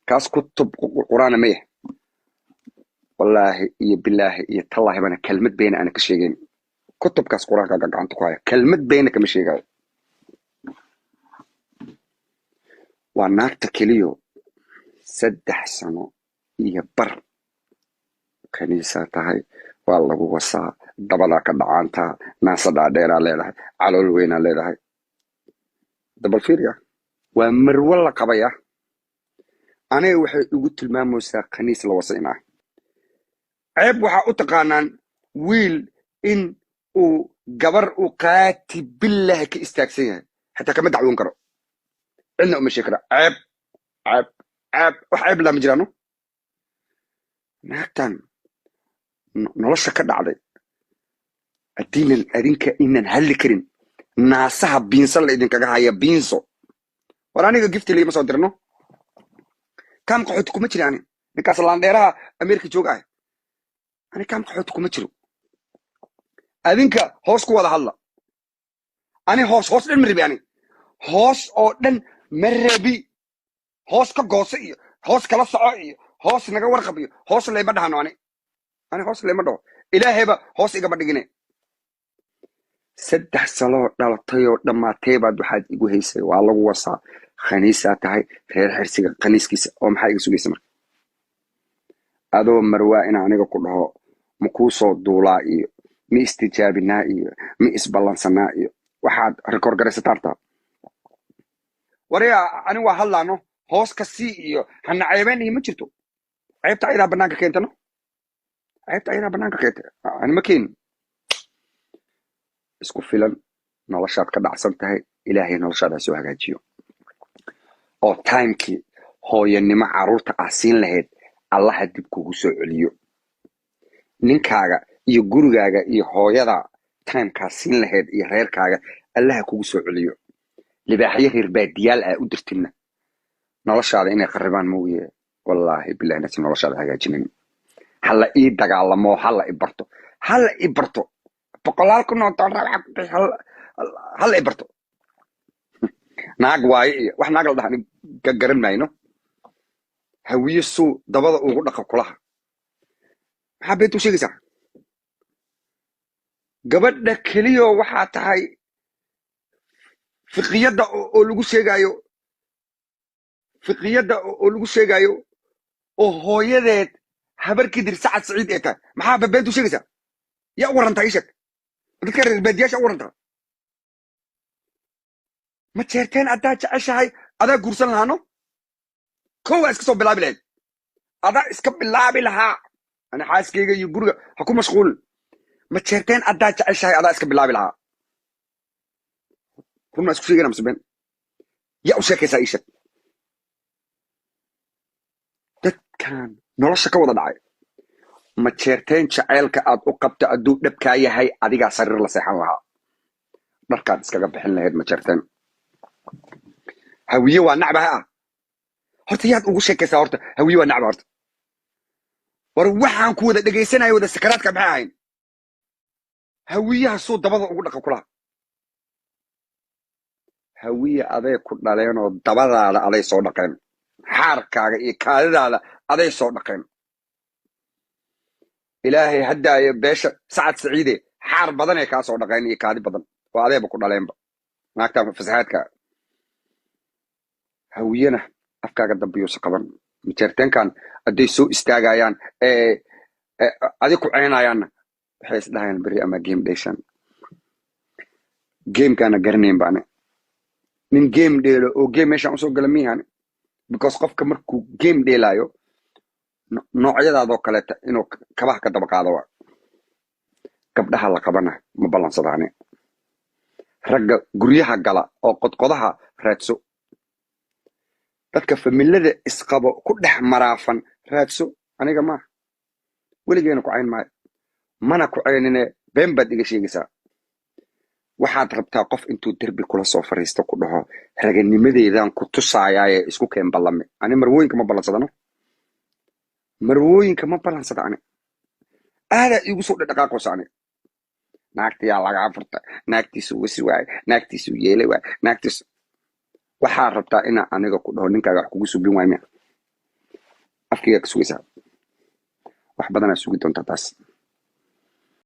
كاس كتب قرآن ميه والله بالله يتالله أنا كلمة بين أنا كشيء كتب كاس قرآن عن تقايا كلمة بينك مش شيء وأنا تكليو سدح سنة يبر كنيسة تهاي والله وصا دبلا كدعانتا ناس دادير ليلها على الوين ليلها دبل فيريا ومر والله قبيا أنا وحي قلت الماموسة كنيسة لوصينا عيب وحا أتقانان ويل إن و جبر وقاتب بالله كاستاكسيها حتى كما دعوون كرو عندنا أم شكرا عيب عيب عيب وحيب لا مجرانو ناكتان نلشا كدا علي الدين الأدينك إن هل كرين ناسها بينسل الإدين كجا هي بينسو وراني جفت لي مصادرنو كم قحطكم مجري يعني نكاس لانديرها أمريكا جوجاي أنا كم قحطكم مجرو أدينك هوس كوا هلا أنا هوس المربي يعني هوس أو دن مربي هوس كجوسي هوس كلا صعي هوس نجا ورقبي هوس اللي بدها نواني أنا هوس اللي مدو إلهي بقى هوس إيجا بدقني سدح صلاة دالتيو لما تيباد waxaad igu haysay waa lagu wasaa khaniisa tahay reer xirsiga khaniiskiisa oo maxay igu sugaysaa marka adoo marwaa in aniga ku dhaho ma ku soo duulaa iyo ma istijaabinaa iyo ma isballansanaa iyo waxaad rekoor garaysataa wariya ani waa hadlaano hoos ka sii iyo hana ceebeen iyo ma jirto ceebta ayada banaanka keentano ceebta ayada banaanka keenta ani ma keen isku filan noloshaad ka dhacsan tahay ilaahay noloshaada soo hagaajiyo oo timekii hooyanimo caruurta ah siin lahayd allaha dib kugu soo celiyo ninkaaga iyo gurigaaga iyo hooyada timekaas siin lahayd iyo reerkaaga allaha kugu soo celiyo libaaxyo reer baadiyaal ah u dirtina noloshaada inay qaribaan mooye wallaahi billahi nasi noloshaada hagaajinin hala ii dagaalamo hala i barto boqolaal kun oo dollar hala i barto naag waaye iyo wax naag la dhahan garan mayno hawiye suu dabada ugu dhaqa kulaha maxaa beed u sheegaysaa gabadha keliyo waxaa tahay fiqiyada oo lagu sheegayo oo hooyadeed habar kidir sacad saciid ee tahay maxaa beed u sheegaysaa yaa waranta ishak dadka reer baadiyaasha waranta ma jeerteen adaa jeceshahay adaa guursan lahaano kowa iska soo bilaabi lahayd adaa iska bilaabi lahaa ana xaaskayga iyo guriga ha ku mashquul ma jeerteen adaa jeceshahay adaa iska bilaabi lahaa kuna isku sheegana masbeen yaa u sheekaysaa ishak dadkan nolosha ka wada dhacay ma jeerteen jaceylka aad u qabta aduu dhabkaa yahay adigaa sariir la seexan lahaa dharkaad iskaga bixin lahayd ma jeerteen hawiye waa nacbaha ah horta yaad ugu sheekaysaa horta hawiye waa nacba horta war waxaan ku wada dhegaysanayo wada sakaraadka maxay ahayn hawiyaha suu dabada ugu dhaqa kulaha hawiye aday ku dhaleen oo dabadaada aday soo dhaqeen xaarkaaga iyo kaadidaada aday soo dhaqeen ilaahay haddaayo beesha sacad saciide xaar badanay kaa soo dhaqeen iyo kaadi badan oo adayba ku dhaleenba naagta fasaxaadka hawiyana afkaaga dambiyuusa qaban majeerteenkan hadday soo istaagayaan adig ku ceynayaanna waxay isdhahayaan beri ama game dheshan gamekaana garanayn baane nin game dheelo oo game meeshaan usoo gala miyahani because qofka markuu game dheelaayo noocyadaadoo kaleeta inuu kabaha ka daba qaado waa gabdhaha la qabana ma ballansadaane ragga guryaha gala oo qodqodaha raadso dadka familada isqabo ku dhex maraafan raadso aniga maaha weligeena ku cayn maayo mana ku caynine been baad iga sheegaysaa waxaad rabtaa qof intuu derbi kula soo fariisto ku dhaho raganimadeedaan ku tusaayaaye isku keen ballame ani marwooyinka ma ballansadano marwooyinka ma ballansada ani aadaa iigu soo dhaqaaqaysa ani naagtiyaa lagaa furta naagtiisu wasi waaye naagtiisu yeelay waaye naagtiisu waxaa rabtaa inaa aniga ku dhaho ninkaaga wax kugu subin waay miya afkaygaa ka sugaysaa wax badanaa sugi doontaa taas